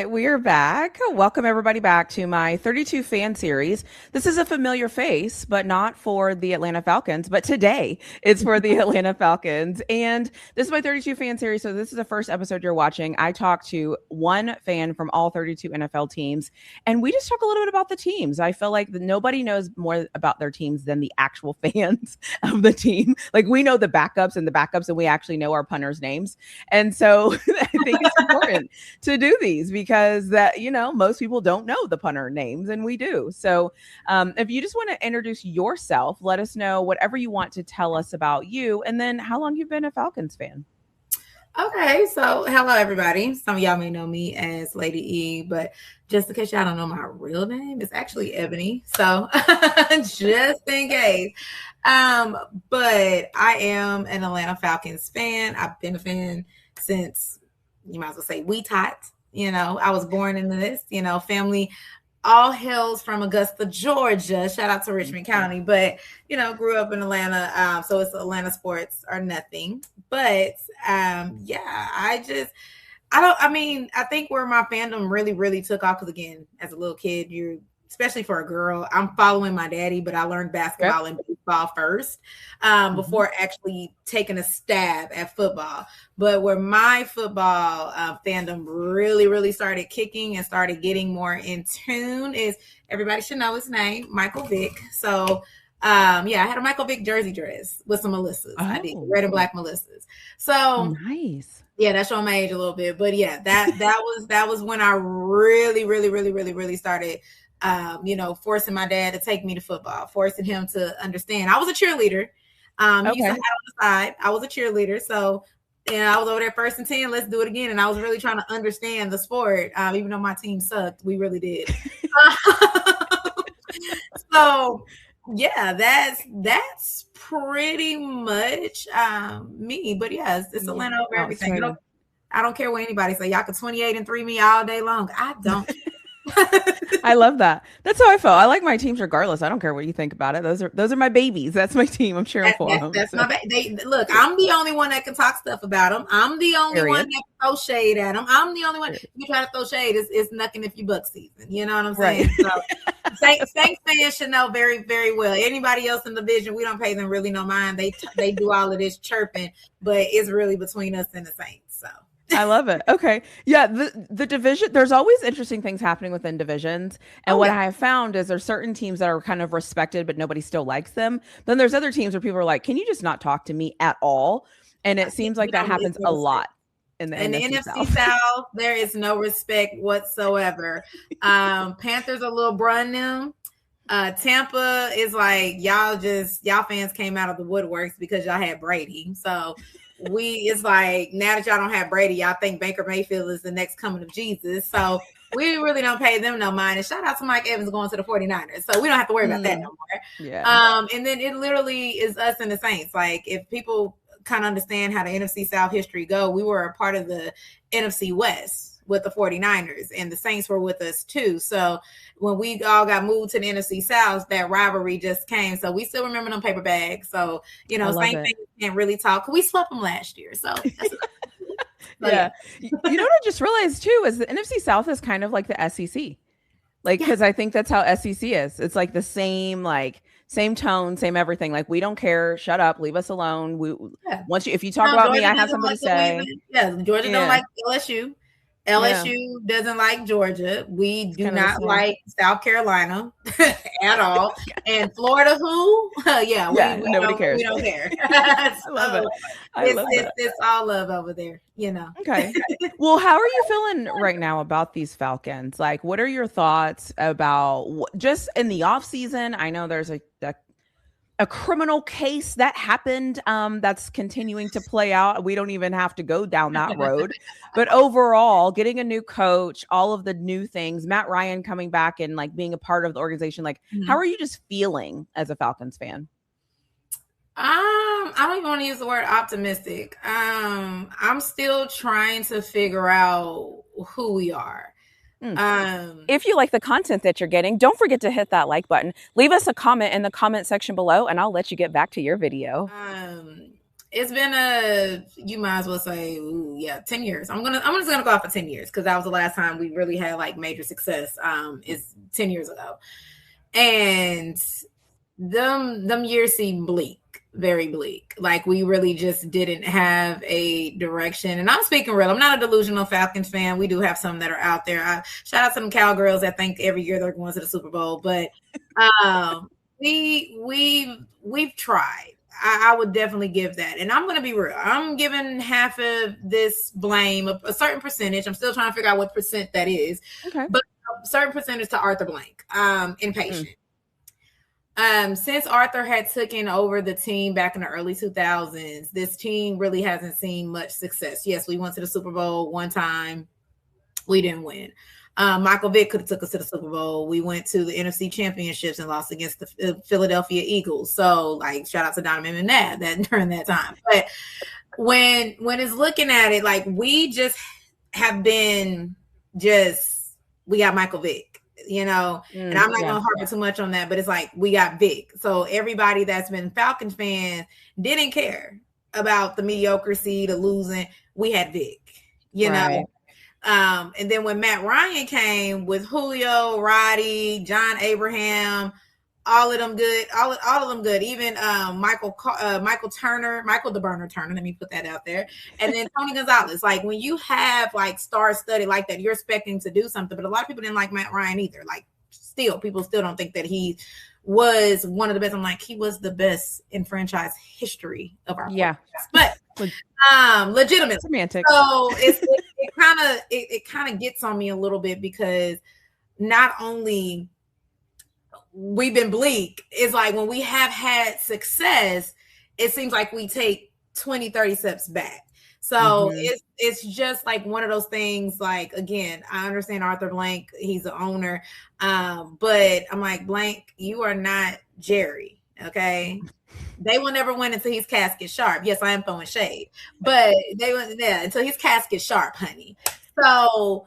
We are back. Welcome everybody back to my 32 fan series. This is a familiar face, but not for the Atlanta Falcons. But today it's for the Atlanta Falcons. And this is my 32 fan series. So this is the first episode you're watching. I talk to one fan from all 32 NFL teams, and we just talk a little bit about the teams. I feel like nobody knows more about their teams than the actual fans of the team. Like, we know the backups, and we actually know our punters' names. And so I think it's important to do these because most people don't know the punter names, and we do. So if you just want to introduce yourself, let us know whatever you want to tell us about you, and then how long you've been a Falcons fan. Okay, so hello everybody. Some of y'all may know me as Lady E, but just in case y'all don't know my real name, it's actually Ebony. So just in case. But I am an Atlanta Falcons fan. I've been a fan since, you might as well say, we tot. I was born into this, family all hails from Augusta, Georgia. Shout out to Richmond County, but grew up in Atlanta. So it's Atlanta sports or nothing. But I think where my fandom really, really took off, because again, as a little kid, especially for a girl, I'm following my daddy, but I learned basketball and baseball first before actually taking a stab at football. But where my football fandom really, really started kicking and started getting more in tune is, everybody should know his name, Michael Vick. So I had a Michael Vick jersey dress with some Melissas. Oh. I did red and black Melissas. So nice. Yeah, that's showing my age a little bit. But yeah, that was when I really, really, really, really, really started forcing my dad to take me to football, forcing him to understand. I was a cheerleader. He used to have on the side. I was a cheerleader. So, I was over there 1st and 10, let's do it again. And I was really trying to understand the sport. Even though my team sucked, we really did. So yeah, that's pretty much me. But yeah, it's Atlanta over everything. I don't care what anybody say. Y'all can 28-3 me all day long. I don't. I love that. That's how I felt. I like my teams regardless. I don't care what you think about it. Those are my babies. That's my team. I'm cheering for them. That's my look, I'm the only one that can talk stuff about them. I'm the only one that can throw shade at them. I'm the only one. If you try to throw shade, it's nothing if you buck season. You know what I'm saying? Right. So Saints fans should know very, very well. Anybody else in the division, we don't pay them really no mind. They do all of this chirping, but it's really between us and the Saints. So I love it. Okay. Yeah. The division, there's always interesting things happening within divisions. And what I have found is there's certain teams that are kind of respected, but nobody still likes them. Then there's other teams where people are like, can you just not talk to me at all? And it seems like that happens a lot in the NFC South. There is no respect whatsoever. Panthers are a little brun them. Tampa is like, y'all fans came out of the woodworks because y'all had Brady. So it's like, now that y'all don't have Brady, y'all think Baker Mayfield is the next coming of Jesus. So we really don't pay them no mind. And shout out to Mike Evans going to the 49ers. So we don't have to worry about that no more. Yeah. And then it literally is us and the Saints. Like, if people kind of understand how the NFC South history go, we were a part of the NFC West with the 49ers, and the Saints were with us too. So when we all got moved to the NFC South, that rivalry just came. So we still remember them paper bags. So, Saint fans can't really talk. We swept them last year. So yeah. You know what I just realized too is the NFC South is kind of like the SEC. Because I think that's how SEC is. It's like the same tone, same everything. Like, we don't care. Shut up. Leave us alone. If you talk about Georgia me, I have something to say. Georgia don't like LSU. LSU doesn't like Georgia. We do not like South Carolina at all. And Florida, who? Nobody cares. We don't care. I love it. It's all love over there, Okay. Well, how are you feeling right now about these Falcons? Like, what are your thoughts about just in the off season? I know there's a criminal case that happened that's continuing to play out. We don't even have to go down that road. But overall, getting a new coach, all of the new things, Matt Ryan coming back and being a part of the organization, how are you just feeling as a Falcons fan? I don't even want to use the word optimistic. I'm still trying to figure out who we are. If you like the content that you're getting, don't forget to hit that like button. Leave us a comment in the comment section below, and I'll let you get back to your video. It's been you might as well say, 10 years. I'm just gonna go off for 10 years because that was the last time we really had like major success. Is 10 years ago. And them years seem bleak, very bleak. Like we really just didn't have a direction. And I'm speaking real. I'm not a delusional Falcons fan. We do have some that are out there. Shout out to them cowgirls that think every year they're going to the Super Bowl. But we've tried. I would definitely give that. And I'm going to be real. I'm giving half of this blame, a certain percentage. I'm still trying to figure out what percent that is. Okay. But a certain percentage to Arthur Blank, impatient. Since Arthur had taken over the team back in the early 2000s, this team really hasn't seen much success. Yes, we went to the Super Bowl one time. We didn't win. Michael Vick could have took us to the Super Bowl. We went to the NFC Championships and lost against the Philadelphia Eagles. So, like, shout out to Donovan McNabb that during that time. But when it's looking at it, like, we just have been we got Michael Vick, and I'm not going to harp too much on that, but it's like we got Vick. So everybody that's been Falcons fans didn't care about the mediocrity, the losing. We had Vick, know. And then when Matt Ryan came with Julio, Roddy, John Abraham, all of them good, all of them good. Even Michael Turner, Michael the Burner Turner. Let me put that out there. And then Tony Gonzalez. Like when you have like star-studded like that, you're expecting to do something. But a lot of people didn't like Matt Ryan either. Like people still don't think that he was one of the best. I'm like, he was the best in franchise history of our podcast. But legitimate semantic. So it kind of gets on me a little bit because not only we've been bleak, it's like when we have had success, it seems like we take 20-30 steps back. So it's just like one of those things. Like, again, I understand Arthur Blank, he's the owner, but I'm like, Blank, you are not Jerry, okay? They will never win until his casket sharp. Yes, I am throwing shade, but they will until his casket sharp, honey. So,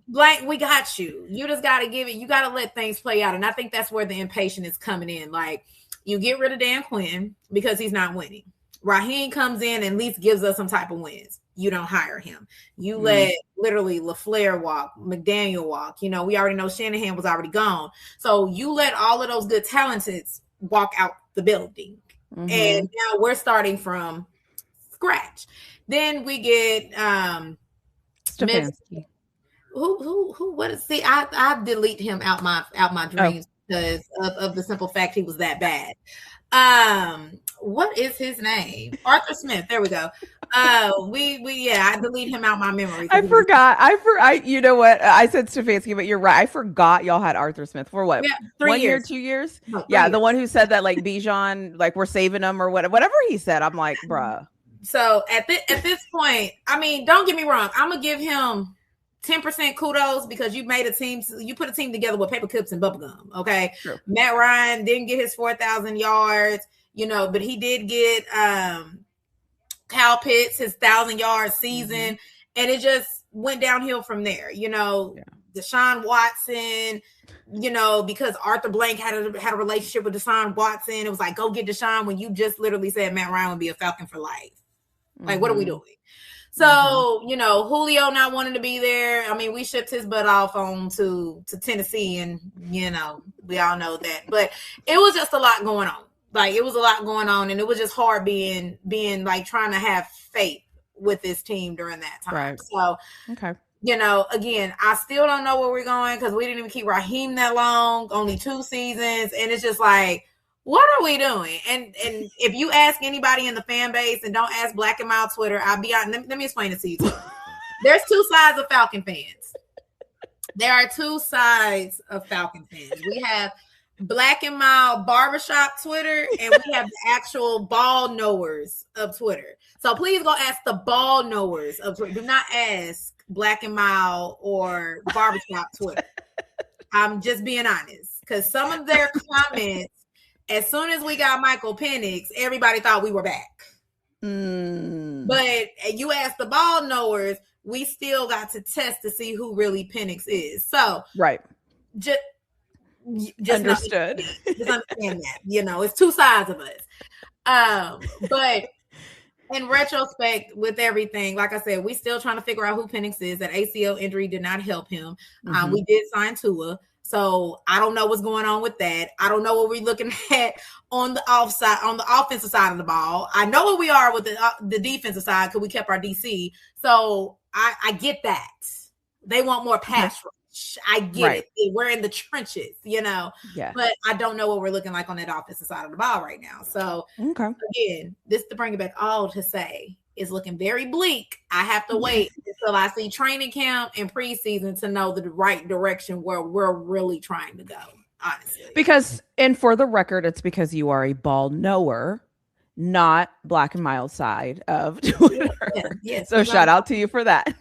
Blank, we got you. You just got to give it. You got to let things play out, and I think that's where the impatience is coming in. Like, you get rid of Dan Quinn because he's not winning. Raheem comes in and at least gives us some type of wins. You don't hire him. You let literally LaFleur walk, McDaniel walk. We already know Shanahan was already gone. So you let all of those good talents walk out the building. And now we're starting from scratch. Then we get Stefanski. What is I delete him out my dreams because of the simple fact he was that bad. What is his name? Arthur Smith. There we go. I delete him out my memory. I forgot. You know what? I said Stefanski, but you're right. I forgot y'all had Arthur Smith for what? 3 years. 2 years? No, years. The one who said that like Bijan, like we're saving him or whatever he said. I'm like, bruh. So at this point, I mean, don't get me wrong. I'm gonna give him 10% kudos because you made a team. You put a team together with paper clips and bubble gum. Okay. Sure. Matt Ryan didn't get his 4,000 yards, but he did get Kyle Pitts his 1,000-yard season, and it just went downhill from there. Deshaun Watson. Because Arthur Blank had a relationship with Deshaun Watson, it was like, go get Deshaun when you just literally said Matt Ryan would be a Falcon for life. Like, what are we doing? So, Julio not wanting to be there. I mean, we shipped his butt off on to Tennessee, and, we all know that. But it was just a lot going on. Like, it was a lot going on, and it was just hard being like trying to have faith with this team during that time. Right. So, okay. Again, I still don't know where we're going because we didn't even keep Raheem that long, only 2 seasons. And it's just like, what are we doing? And if you ask anybody in the fan base, and don't ask Black and Mild Twitter, I'll be on. Let me explain it to you. There's 2 sides of Falcon fans. There are 2 sides of Falcon fans. We have Black and Mild barbershop Twitter, and we have the actual ball knowers of Twitter. So please go ask the ball knowers of Twitter. Do not ask Black and Mild or barbershop Twitter. I'm just being honest, because some of their comments, as soon as we got Michael Penix, everybody thought we were back. But you ask the ball knowers, we still got to test to see who really Penix is. So right, just understood. Just understand that. It's 2 sides of us. But in retrospect, with everything, like I said, we still trying to figure out who Penix is. That ACL injury did not help him. We did sign Tua. So I don't know what's going on with that. I don't know what we're looking at on the offensive side of the ball. I know what we are with the defensive side because we kept our DC. So I get that. They want more pass rush. I get it. We're in the trenches, but I don't know what we're looking like on that offensive side of the ball right now. So again, this to bring it back all to say is looking very bleak. I have to wait until I see training camp and preseason to know the right direction where we're really trying to go, honestly. Because, and for the record, it's because you are a ball knower, not Black and Mild side of Twitter. Yes. So shout out to you for that.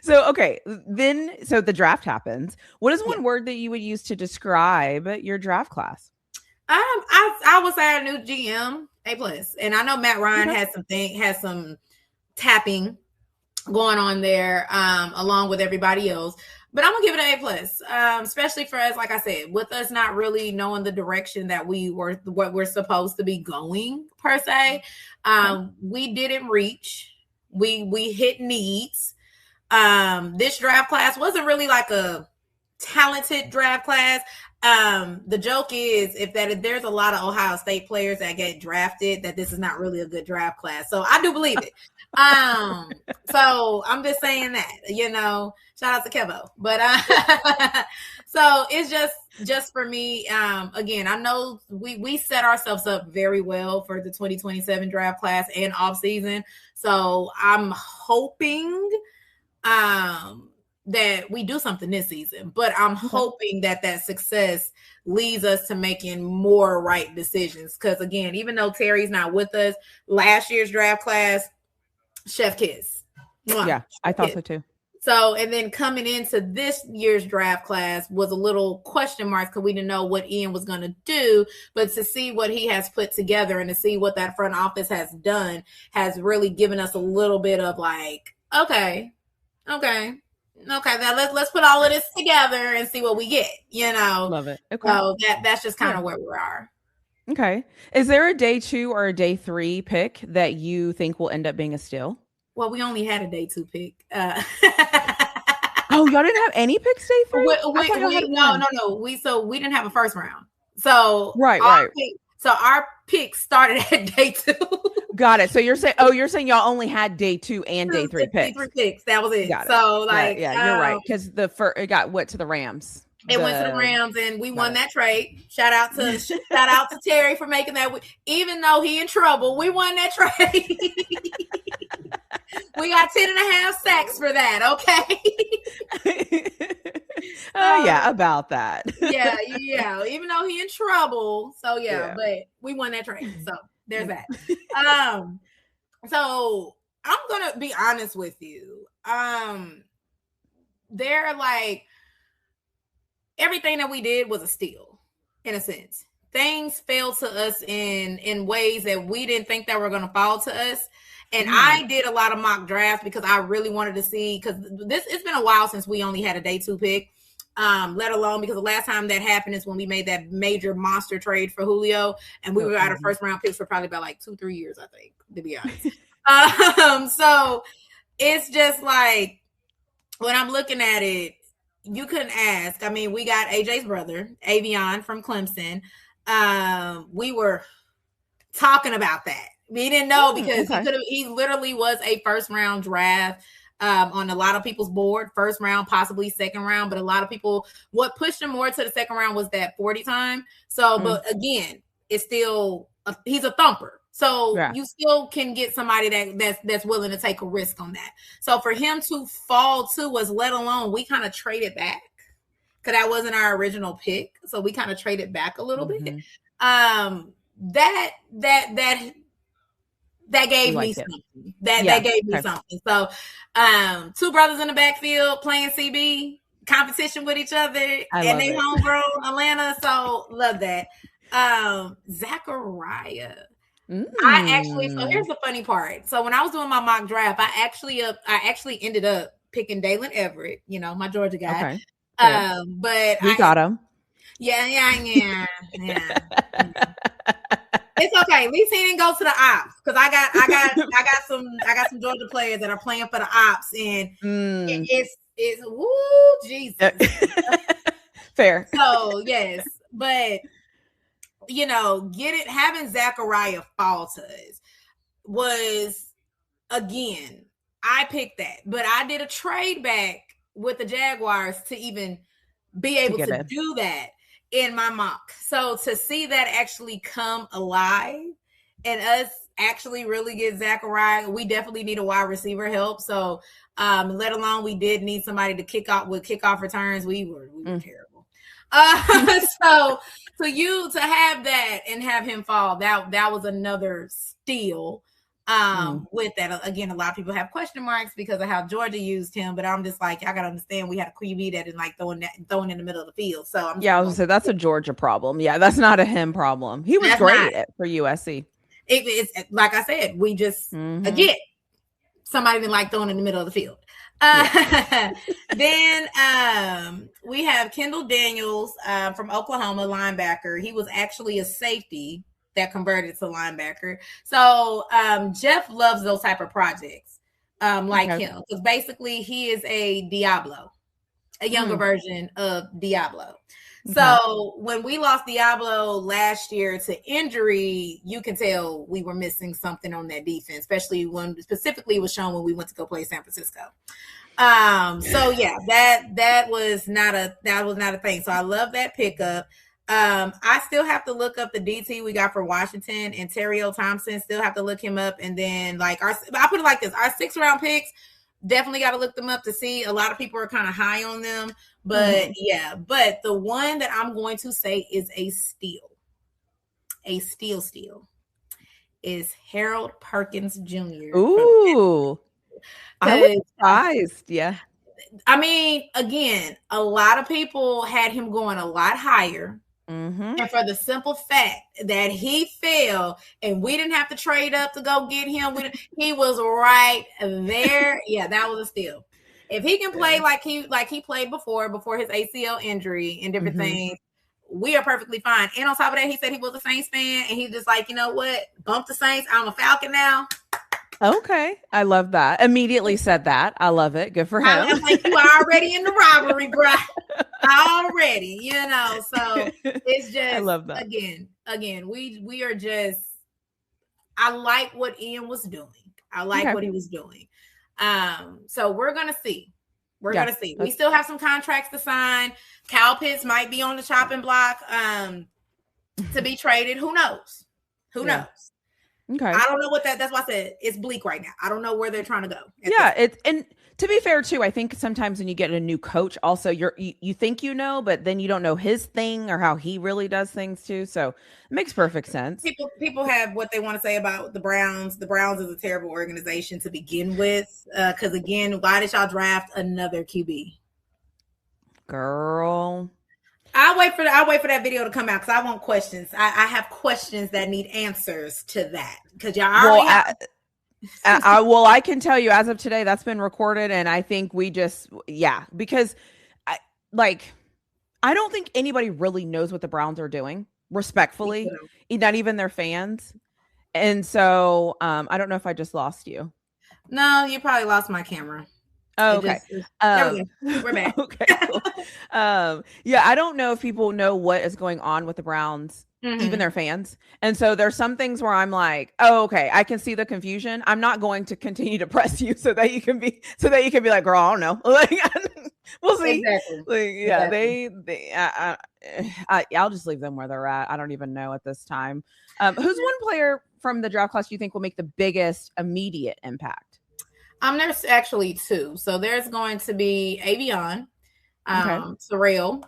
So, okay, so the draft happens. What is one word that you would use to describe your draft class? I would say a new GM, A+. And I know Matt Ryan has some tapping going on there, along with everybody else. But I'm gonna give it an A+, especially for us, like I said, with us not really knowing the direction that what we're supposed to be going per se. We didn't reach. We hit needs. This draft class wasn't really like a talented draft class. The joke is if there's a lot of Ohio State players that get drafted, that this is not really a good draft class. So I do believe it. So I'm just saying that, shout out to Kevo. But so it's just for me. Again, I know we set ourselves up very well for the 2027 draft class and off season. So I'm hoping that we do something this season, but I'm hoping that success leads us to making more right decisions. Because again, even though Terry's not with us, last year's draft class, chef kiss. Yeah, I thought so too. So, and then coming into this year's draft class was a little question marks because we didn't know what Ian was going to do, but to see what he has put together and to see what that front office has done has really given us a little bit of like, okay, now let's put all of this together and see what we get, Love it. Okay. So that's just kind of where we are. Okay. Is there a day 2 or a day 3 pick that you think will end up being a steal? Well, we only had a day 2 pick. Oh, y'all didn't have any picks day 3? No. We didn't have a first round. So right. Our pick started at day 2. Got it. So you're saying y'all only had day 2 and day 3 picks. 3 picks. That was it. Got so it. You're right. Because it got to the Rams. It went to the Rams, and we won that trade. Shout out to Terry for making that. Even though he in trouble, we won that trade. We got 10.5 sacks for that. Okay. About that. yeah. Even though he in trouble, so but we won that trade. So there's that. So I'm gonna be honest with you. They're like everything that we did was a steal, in a sense. Things fell to us in ways that we didn't think that were going to fall to us. And I did a lot of mock drafts because I really wanted to see, because it's been a while since we only had a day 2 pick, let alone because the last time that happened is when we made that major monster trade for Julio, and we were out of first round picks for probably about like 2-3 years, I think, to be honest. So it's just like, when I'm looking at it, you couldn't ask. I mean, we got AJ's brother, Avion from Clemson. We were talking about that. We didn't know because he literally was a first round draft on a lot of people's board, first round, possibly second round. But a lot of people, what pushed him more to the second round was that 40 time. So, but again, it's still, he's a thumper. So you still can get somebody that's willing to take a risk on that. So for him to fall to us, let alone we kind of traded back because that wasn't our original pick. So we kind of traded back a little bit. That gave me something. That gave me something. So 2 brothers in the backfield playing CB competition with each other, and they homegrown Atlanta. So love that. Zachariah. So here's the funny part. So when I was doing my mock draft, I actually ended up picking Dalen Everett, my Georgia guy. Okay. But we got him. Yeah. It's at least he didn't go to the ops because I got some Georgia players that are playing for the ops, and it's woo Jesus. Fair. So yes, but having Zachariah fall to us was, again, I picked that, but I did a trade back with the Jaguars to even be able to do that in my mock. So to see that actually come alive and us actually really get Zachariah, we definitely need a wide receiver help. So let alone we did need somebody to kick off with kickoff returns. We were terrible. So to have that and have him fall, that was another steal. With that, again, a lot of people have question marks because of how Georgia used him, but I'm just like, I gotta understand we had a QB that is like throwing in the middle of the field. So I was gonna say that's a Georgia problem. Yeah, that's not a him problem. He was great for USC. It's like I said, we just again, somebody didn't like throwing in the middle of the field. Then we have Kendall Daniels from Oklahoma, linebacker. He was actually a safety that converted to linebacker. So Jeff loves those type of projects like him, because basically he is a Diablo, a younger version of Diablo. So when we lost Diablo last year to injury, you can tell we were missing something on that defense, especially when specifically was shown when we went to go play San Francisco. So yeah, that was not a thing. So I love that pickup. I still have to look up the DT we got for Washington, and Terrio Thompson. Still have to look him up. And then I put it like this: our 6th round picks, definitely got to look them up to see. A lot of people are kind of high on them, but but the one that I'm going to say is a steal is Harold Perkins Jr. Ooh, I was surprised. Yeah. I mean, again, a lot of people had him going a lot higher. And for the simple fact that he fell and we didn't have to trade up to go get him, he was right there. Yeah, that was a steal. If he can play like he played before his ACL injury and different things, we are perfectly fine. And on top of that, he said he was a Saints fan, and he's just like, you know what? Bump the Saints. I'm a Falcon now. Okay. I love that. Immediately said that. I love it. Good for him. I'm like, you are already in the rivalry, bro. Already, so it's just, I love that. Again, we are just, I like what Ian was doing. I like what he was doing. So we're going to see. We're going to see. We still have some contracts to sign. Kyle Pitts might be on the chopping block to be traded. Who knows? Who knows? Okay. I don't know what that's why I said it's bleak right now. I don't know where they're trying to go. And to be fair too, I think sometimes when you get a new coach, also you think but then you don't know his thing or how he really does things too. So it makes perfect sense. People have what they want to say about the Browns. The Browns is a terrible organization to begin with. Because again, why did y'all draft another QB? Girl. I'll wait for that video to come out because I want questions. I have questions that need answers to that because y'all already I can tell you as of today that's been recorded, and I think we just because I don't think anybody really knows what the Browns are doing, respectfully, not even their fans. And so I don't know if I just lost you. No, you probably lost my camera. Oh, okay. We're back. Okay, cool. I don't know if people know what is going on with the Browns, even their fans. And so there's some things where I'm like, oh, okay, I can see the confusion. I'm not going to continue to press you so that you can be like, girl, I don't know. We'll see. Exactly. I'll just leave them where they're at. I don't even know at this time. Who's one player from the draft class you think will make the biggest immediate impact? There's actually 2. So there's going to be Avion, Terrell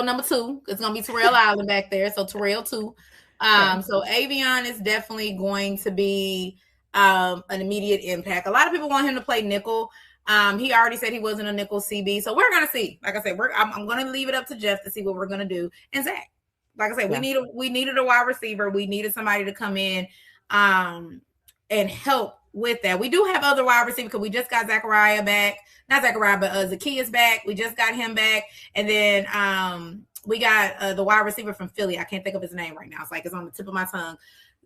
number 2. It's going to be Terrell Island back there. So Terrell 2. So Avion is definitely going to be an immediate impact. A lot of people want him to play nickel. He already said he wasn't a nickel CB. So we're going to see. Like I said, I'm going to leave it up to Jeff to see what we're going to do. And Zach, like I said, we needed a wide receiver. We needed somebody to come in and help with that. We do have other wide receivers because we just got Zachariah back. Not Zachariah, but Zacchaeus back. We just got him back. And then we got the wide receiver from Philly. I can't think of his name right now. It's on the tip of my tongue.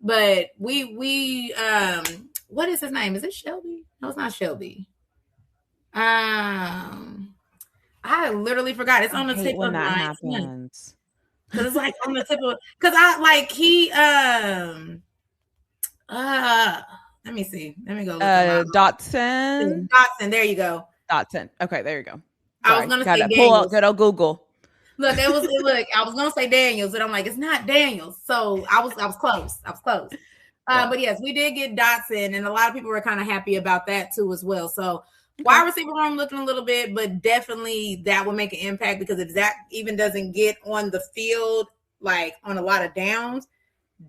But we what is his name? Is it Shelby? No, it's not Shelby. I literally forgot. It's on the tip when of that my happens. Because it's like on the tip of, because I like he let me see. Let me go look at my Dotson. Dotson. There you go. Dotson. Okay, there you go. Sorry. I was gonna say Daniels. Pull up good old Google. Look, I was gonna say Daniels, and I'm like, it's not Daniels. So I was close. But yes, we did get Dotson, and a lot of people were kind of happy about that too as well. So wide receiver room looking a little bit, but definitely that will make an impact, because if Zach even doesn't get on the field, like on a lot of downs,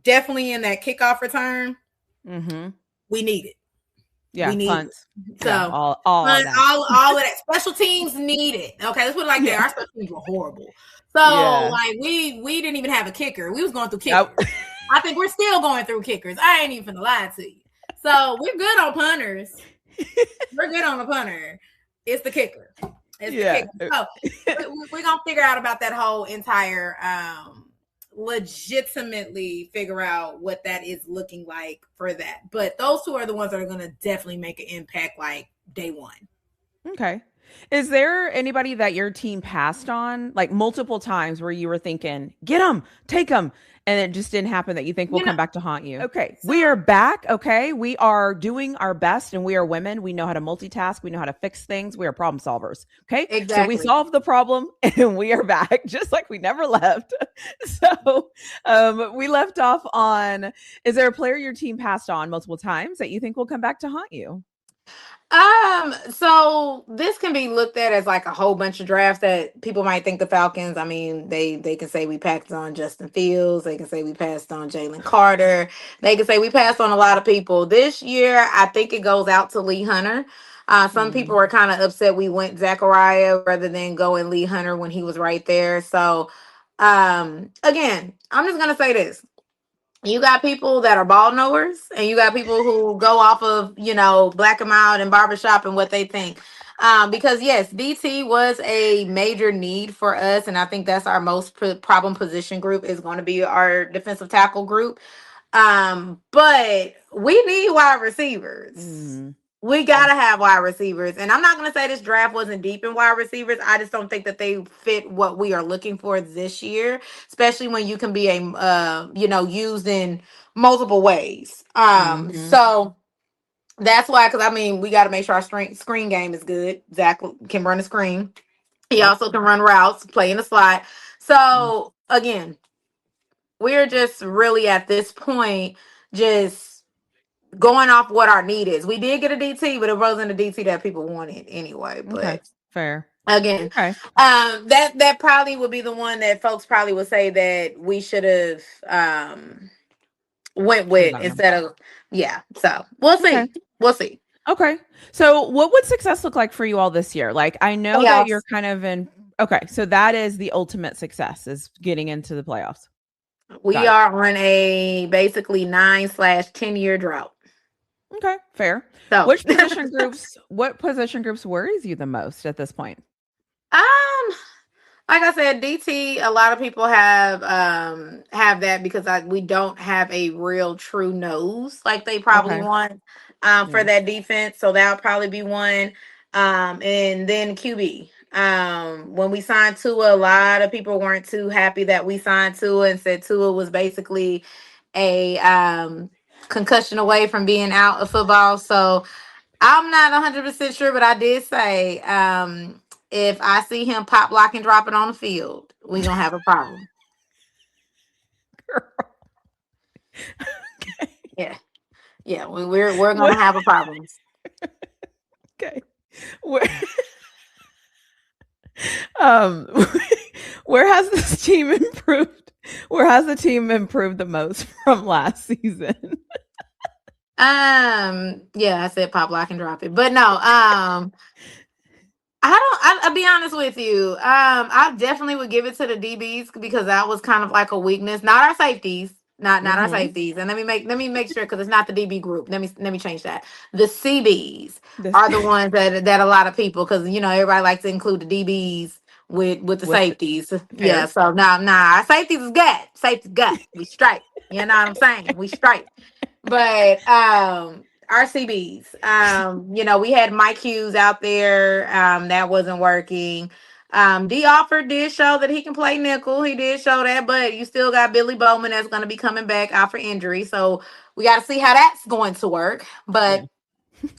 definitely in that kickoff return, we need it. Yeah, we need punts. It. So yeah, all of that. Special teams need it. Okay, let's put it like that. Our special teams were horrible. So like we didn't even have a kicker. We was going through kickers. I think we're still going through kickers. I ain't even gonna lie to you. So we're good on punters. We're good on the punter. It's the kicker. It's the kicker. So we're gonna figure out about that whole entire legitimately figure out what that is looking like for that. But those two are the ones that are going to definitely make an impact like day one. Okay. Is there anybody that your team passed on like multiple times where you were thinking, get them, take them, and it just didn't happen, that you think will come back to haunt you? Okay. So, we are back. Okay. We are doing our best, and we are women. We know how to multitask. We know how to fix things. We are problem solvers. Okay. Exactly. So we solved the problem and we are back just like we never left. So we left off on, is there a player your team passed on multiple times that you think will come back to haunt you? So this can be looked at as like a whole bunch of drafts that people might think the Falcons. I mean, they can say we passed on Justin Fields. They can say we passed on Jalen Carter. They can say we passed on a lot of people. This year, I think it goes out to Lee Hunter. Some people were kind of upset we went Zachariah rather than going Lee Hunter when he was right there. So, again, I'm just gonna say this. You got people that are ball knowers, and you got people who go off of, black them out and barbershop and what they think. Because yes, DT was a major need for us, and I think that's our most problem position group is going to be our defensive tackle group. But we need wide receivers. We got to have wide receivers. And I'm not going to say this draft wasn't deep in wide receivers. I just don't think that they fit what we are looking for this year, especially when you can be used in multiple ways. So that's why, because I mean, we got to make sure our screen game is good. Zach can run a screen. He also can run routes, play in the slot. So again, we're just really at this point just going off what our need is. We did get a DT, but it wasn't a DT that people wanted anyway. But fair. Again, that probably would be the one that folks probably would say that we should have went with instead of So we'll see. We'll see. Okay. So what would success look like for you all this year? Like, I know that you're kind of in. Okay, so that is the ultimate success, is getting into the playoffs. We are on a basically 9/10 year drought. Okay, fair. So what position groups worries you the most at this point? Like I said, DT, a lot of people have that because we don't have a real true nose like they probably want for that defense. So that'll probably be one. And then QB. When we signed Tua, a lot of people weren't too happy that we signed Tua and said Tua was basically a concussion away from being out of football. So I'm not 100% sure, but I did say if I see him pop, lock, and drop it on the field, we're gonna have a problem. Okay. Yeah, we're gonna have a problem. Okay. Where has this team improved? Where has the team improved the most from last season? I said pop, lock, and drop it, but no. I'll be honest with you. I definitely would give it to the DBs because that was kind of like a weakness. Not our safeties. Not our safeties. And let me make sure, because it's not the DB group. Let me change that. The CBs are the ones that a lot of people, because everybody likes to include the DBs with the with safeties. Yeah, fair. so our safeties is good. Safety's good. We straight. You know what I'm saying? We straight. But RCBs, we had Mike Hughes out there. That wasn't working. D Offer did show that he can play nickel. He did show that, but you still got Billy Bowman that's going to be coming back out for injury. So we got to see how that's going to work. Yeah. But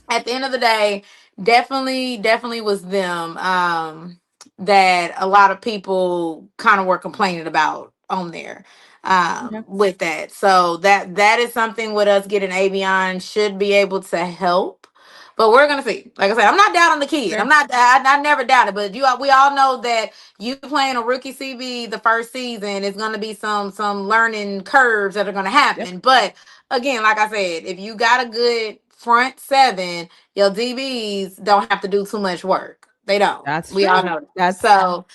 at the end of the day, definitely was them that a lot of people kind of were complaining about on there Okay. with that. So that is something with us getting Avion should be able to help. But we're gonna see. Like I said, I'm not doubting the kid. I'm Fair. not. I never doubted. But we all know that you playing a rookie CB the first season is gonna be some learning curves that are gonna Yep. happen. But again, like I said, if you got a good front seven, your DBs don't have to do too much work. They don't. That's We all true. know that. That's So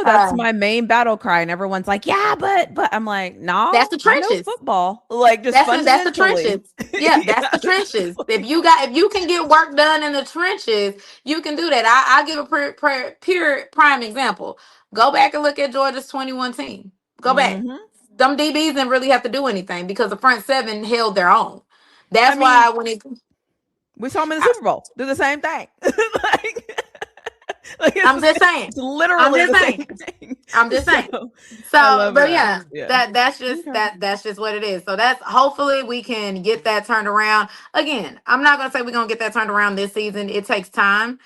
that's uh, my main battle cry, and everyone's like, "Yeah, but," I'm like, that's "No, the I know trenches. football, like just That's the fundamentally." trenches. Yeah, that's Yeah, the just trenches. like, If you can get work done in the trenches, you can do that. I give a pure prime example. Go back and look at Georgia's 21 team. Go back. mhm. Them DBs didn't really have to do anything because the front seven held their own. I That's mean, why when it we saw them in the I, Super Bowl do the same thing. like I'm just saying. it's I'm literally just the same saying. thing. I'm just saying. So I So, love but that. yeah, Yeah. Okay. that's just what it is. So that's hopefully we can get that turned around. Again, I'm not gonna say we're gonna get that turned around this season. It takes time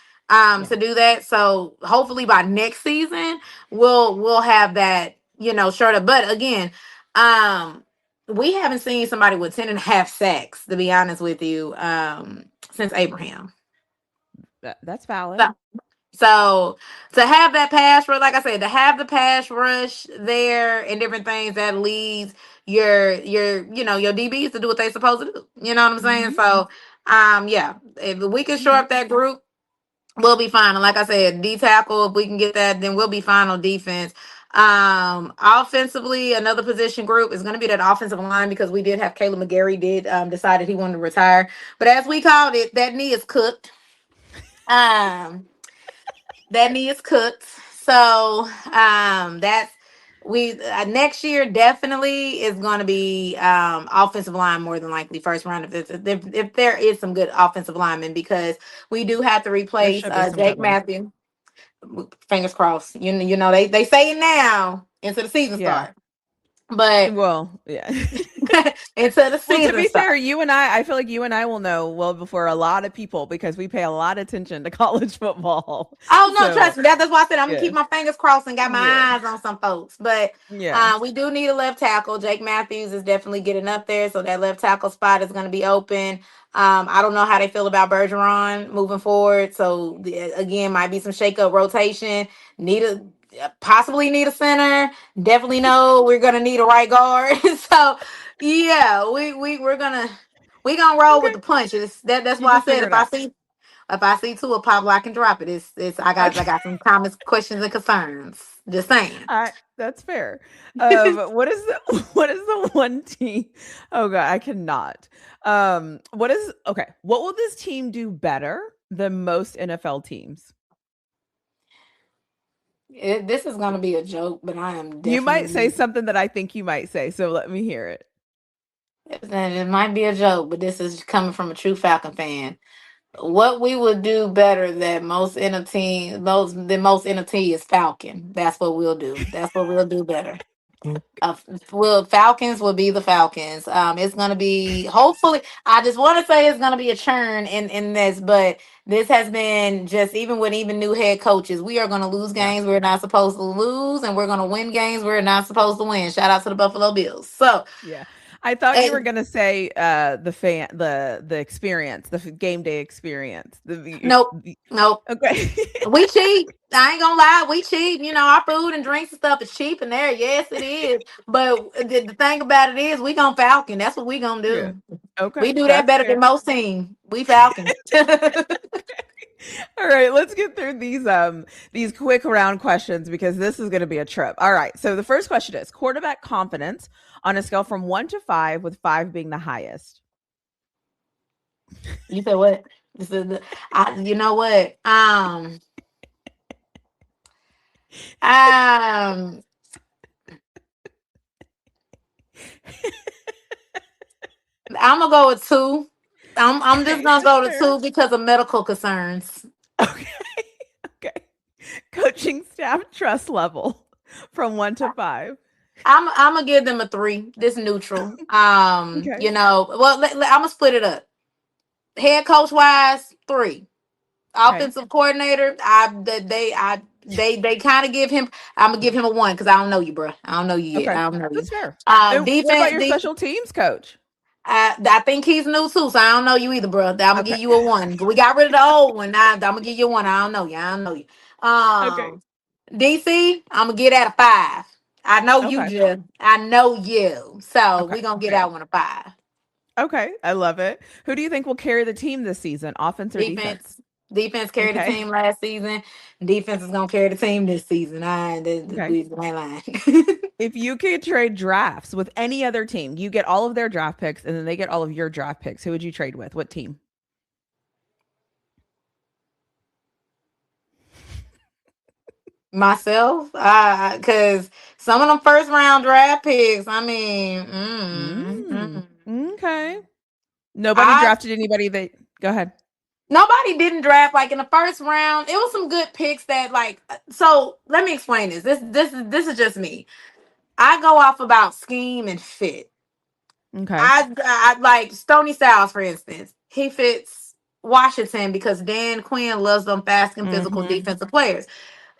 Yeah. to do that. So hopefully by next season we'll have that, short up. But again, um we haven't seen somebody with 10.5 sacks, to be honest with you, since Abraham. That's valid. So so to have that pass rush, like I said, to have the pass rush there and different things that leads your DBs to do what they're supposed to do. You know what I'm saying? Mhm. So yeah, if we can shore Okay. up that group, we'll be fine. And like I said, D tackle, if we can get that, then we'll be fine on defense. Offensively, another position group is going to be that offensive line because we did have Caleb McGarry did decided he wanted to retire, but as we called it, that knee is cooked. Um, that knee is cooked. So that's we next year definitely is going to be offensive line more than likely first round if there is some good offensive linemen because we do have to There replace should be some good Jake ones. Matthew. Fingers crossed. They say it now into the season Yeah. start, but Well, yeah. into the Well, to season be fair, start. I feel like you and I will know well before a lot of people because we pay a lot of attention to college football. Oh no, So, trust me. That's why I said I'm gonna yeah. keep my fingers crossed and got my Yeah. eyes on some folks. But Yeah. we do need a left tackle. Jake Matthews is definitely getting up there, so that left tackle spot is gonna be open. I don't know how they feel about Bergeron moving forward. So again, might be some shake up rotation. Need a Possibly need a center. Definitely know we're gonna need a right guard. So yeah, we're gonna roll with Okay. the punches. That's You why I can said figure it out. if I see two of Pablo, I can drop it. It's I Okay. got some comments, questions, and concerns. Just saying. That's fair. What is the what is the one team? Oh god, I cannot. What will this team do better than most NFL teams? This is gonna be a joke, but I am You might say definitely. something that I think you might say, so let me hear it. It might be a joke, but this is coming from a true Falcon fan. What we would do better than most NLT is Falcon. That's what we'll do. That's what we'll do better. Uh, Falcons will be the Falcons. It's gonna be hopefully. I just want to say it's gonna be a churn in this, but this has been just even new head coaches. We are gonna lose Yeah. games we're not supposed to lose, and we're gonna win games we're not supposed to win. Shout out to the Buffalo Bills. So, Yeah. I thought you were eh, gonna say the experience, game day experience. nope, nope. Okay. We cheap. I ain't gonna lie, we cheap. Our food and drinks and stuff is cheap in there. Yes, it is. But the thing about it is, we gonna Falcon. That's what we gonna Yeah. do. We Okay. do that That's better than fair. most teams. We Falcon. All right, let's get through these quick round questions because this is going to be a trip. All right. So the first question is quarterback confidence on a scale from 1 to 5 with 5 being the highest. You said what? You know what? Um, I'm gonna go with two. I'm just Okay, gonna that's go to fair. two because of medical concerns. Okay. Okay. Coaching staff trust level from 1 to 5. I'm gonna give them a three. This neutral. Okay. Well, I'm gonna split it up. Head coach wise, three. Okay. Offensive coordinator, they kind of give him. I'm gonna give him a one because I don't know you, bro. I don't know you yet. Okay. I don't know you. That's fair. And what about Defense, your special teams coach? I think he's new too, so I don't know you either, bro. I'm gonna Okay. give you a one. We got rid of the old one. Now I'm gonna give you a one. I don't know you. I don't know you. Okay. DC, I'm gonna get at a five. I know you, Okay. Jim. I know you. So Okay. we gonna get Fair. that one a five. Okay. I love it. Who do you think will carry the team this season, offense or defense? Defense. Defense carried the Okay. team last season. Defense is gonna carry the team this season. Okay. We ain't lying. If you could trade drafts with any other team, you get all of their draft picks and then they get all of your draft picks. Who would you trade with? What team? Myself, because some of them first round draft picks. I mean, Okay. Nobody I drafted anybody that. Go ahead. nobody didn't draft like in the first round. It was some good picks that like. So let me explain this. This is just me. I go off about scheme and fit. Okay. I like Stony Styles, for instance. He fits Washington because Dan Quinn loves them fast and physical Mm-hmm. defensive players.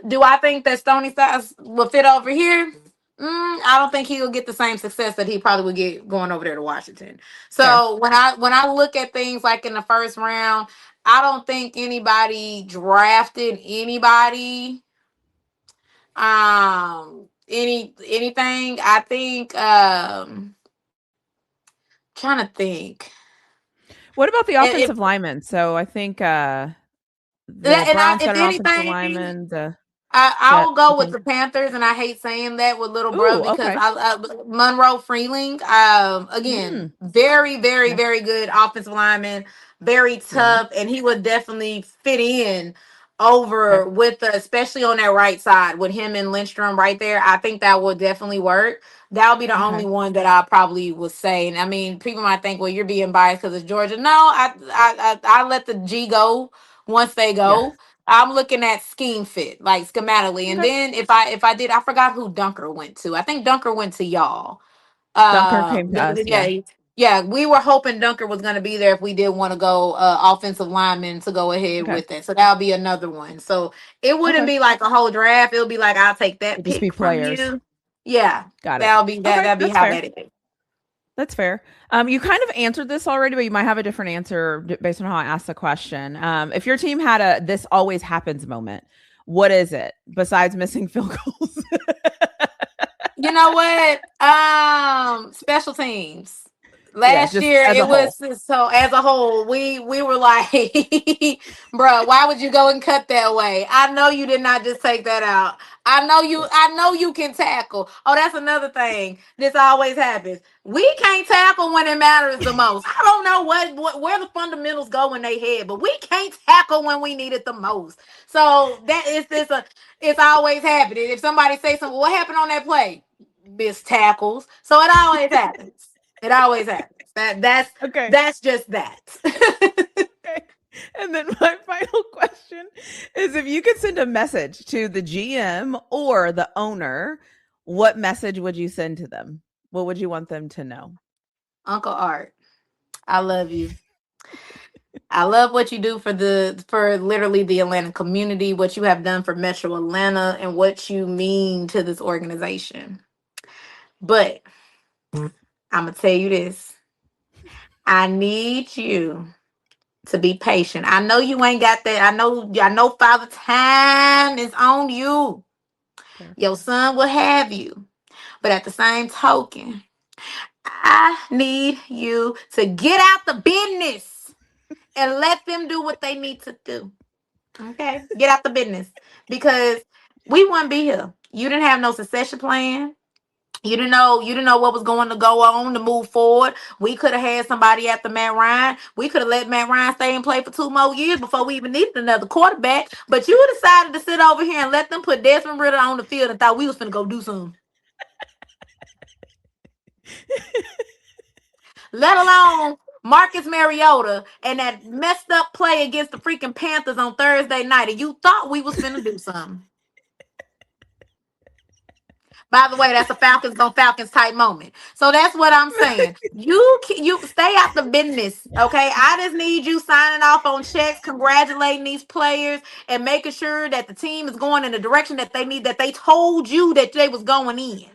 Do I think that Stony Styles will fit over here? I don't think he'll get the same success that he probably would get going over there to Washington. Fair. So when I look at things like in the first round, I don't think anybody drafted anybody. Anything. I think trying to think. What about the And if offensive linemen? So I think the and I, Browns if had an offensive anything, lineman, the I will Jets, I go with think. the Panthers, and I hate saying that with little bro Ooh, because okay. I Monroe Freeling, again, Mm. very, very, Yeah. very good offensive lineman, very Yeah. tough, and he would definitely fit in Okay. over with especially on that right side with him and Lindstrom right there. I think that would definitely work. That would be the only Okay. one that I probably would say. And I mean, people might think, well, you're being biased because it's Georgia. No, I let the G go once they Yeah. go. I'm looking at scheme fit, like schematically. And Okay. then if I did, I forgot who Dunker went to. I think Dunker went to y'all. Dunker came to us. Yeah. Yeah, yeah. We were hoping Dunker was going to be there if we did want to go offensive lineman to go ahead Okay. with that. So that'll be another one. So it wouldn't Okay. be like a whole draft. It'll be like I'll take that It'd just be pick from players. you. Yeah, Got it. that'll be that. Okay. That'll be That's how fair. that is. That's fair. You kind of answered this already, but you might have a different answer based on how I asked the question. If your team had a "this always happens" moment, what is it besides missing field goals? You know what? Special teams. Yeah, Last just year as a it was whole. so as a whole, we were like, bro, why would you go and cut that way? I know you did not just take that out. I know you can tackle. Oh, that's another thing. This always happens. We can't tackle when it matters the most. I don't know what where the fundamentals go in their head, but we can't tackle when we need it the most. So that is this a it's always happening. If somebody say something, what happened on that play? Missed tackles. So it always happens. It always happens. Okay. That's just that. Okay. And then my final question is if you could send a message to the GM or the owner, what message would you send to them? What would you want them to know? Uncle Art, I love you. I love what you do for literally the Atlanta community, what you have done for Metro Atlanta, and what you mean to this organization. But I'm gonna tell you this. I need you to be patient. I know you ain't got that. I know Father Time is on you. Fair. Your son will have you. But at the same token, I need you to get out the business and let them do what they need to do. Okay? Get out the business. Because we wouldn't be here. You didn't have no succession plan. You didn't know what was going to go on to move forward. We could have had somebody after Matt Ryan. We could have let Matt Ryan stay and play for 2 more years before we even needed another quarterback. But you decided to sit over here and let them put Desmond Ritter on the field and thought we was finna go do something. Let alone Marcus Mariota and that messed up play against the freaking Panthers on Thursday night, and you thought we was finna do something. By the way, that's a Falcons on Falcons type moment. So that's what I'm saying. You stay out the business, okay? I just need you signing off on checks, congratulating these players, and making sure that the team is going in the direction that they need, that they told you that they was going in.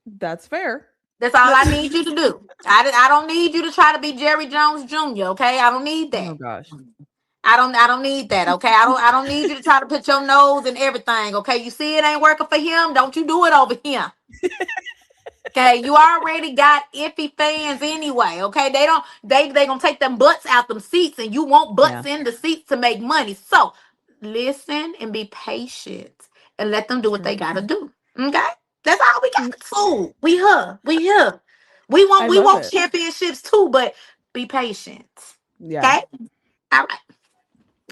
That's fair. That's all I need you to do. I don't need you to try to be Jerry Jones Jr., okay? I don't need that. Oh gosh. I don't need that, okay? I don't need you to try to put your nose in everything, okay? You see it ain't working for him, don't you do it over here. Okay, you already got iffy fans anyway, okay? They gonna take them butts out them seats, and you want butts in the seats to make money. So listen and be patient and let them do what they gotta do. Okay? That's all we got to do. We here. We want championships too, but be patient. Yeah. Okay? All right.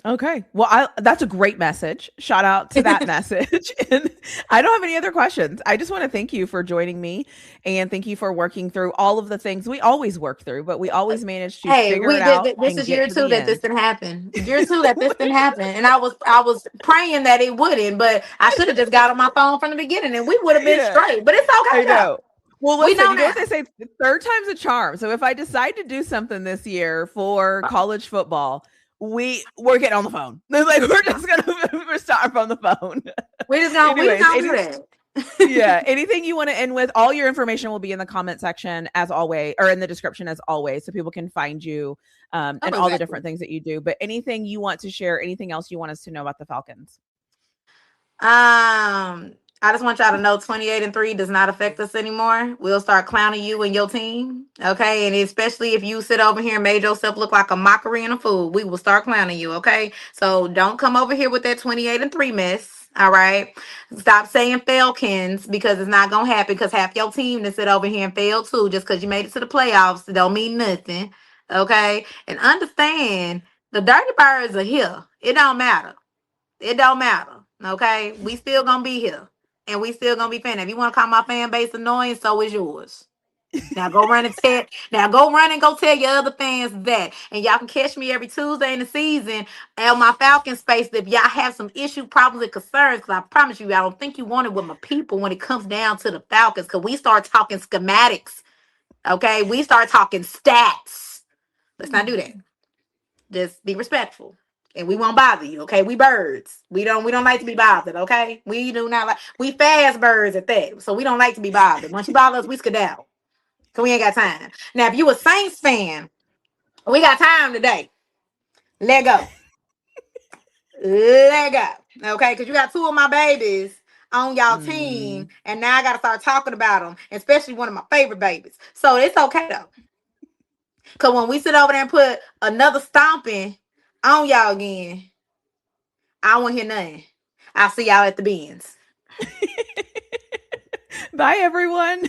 Okay. Well, that's a great message. Shout out to that message. And I don't have any other questions. I just want to thank you for joining me, and thank you for working through all of the things we always work through, but we always manage to figure it out. This is year 2 that this didn't happen. Year 2 that this didn't happen. And I was praying that it wouldn't, but I should have just got on my phone from the beginning and we would have been straight. But it's okay. I know. Well, listen, you know what now. they say, third time's a charm. So if I decide to do something this year for college football, we're getting on the phone. Like we're starting from the phone. We just gonna do that. Yeah. Anything you want to end with? All your information will be in the comment section as always, or in the description as always, so people can find you and all the different things that you do. But anything you want to share? Anything else you want us to know about the Falcons? I just want y'all to know 28-3 does not affect us anymore. We'll start clowning you and your team. Okay. And especially if you sit over here and made yourself look like a mockery and a fool, we will start clowning you. Okay. So don't come over here with that 28-3 mess. All right. Stop saying Falcons, because it's not going to happen, because half your team that sit over here and fail too, just because you made it to the playoffs, don't mean nothing. Okay. And understand, the Dirty Birds are here. It don't matter. It don't matter. Okay. We still going to be here. And we still gonna be fan. If you want to call my fan base annoying, so is yours. Now go run and go tell your other fans that. And y'all can catch me every Tuesday in the season on my Falcon space if y'all have some issue, problems, and concerns. Because I promise you, I don't think you want it with my people when it comes down to the Falcons. Because we start talking schematics. Okay, we start talking stats. Let's not do that. Just be respectful. And we won't bother you, okay? We birds. We don't like to be bothered, okay? We do not like. We fast birds at that, so we don't like to be bothered. Once you bother us, we skedaddle, cause we ain't got time. Now, if you a Saints fan, we got time today. Let go, okay? Cause you got 2 of my babies on y'all team, and now I gotta start talking about them, especially one of my favorite babies. So it's okay though, cause when we sit over there and put another stomping on y'all again, I won't hear nothing. I'll see y'all at the bins. Bye, everyone.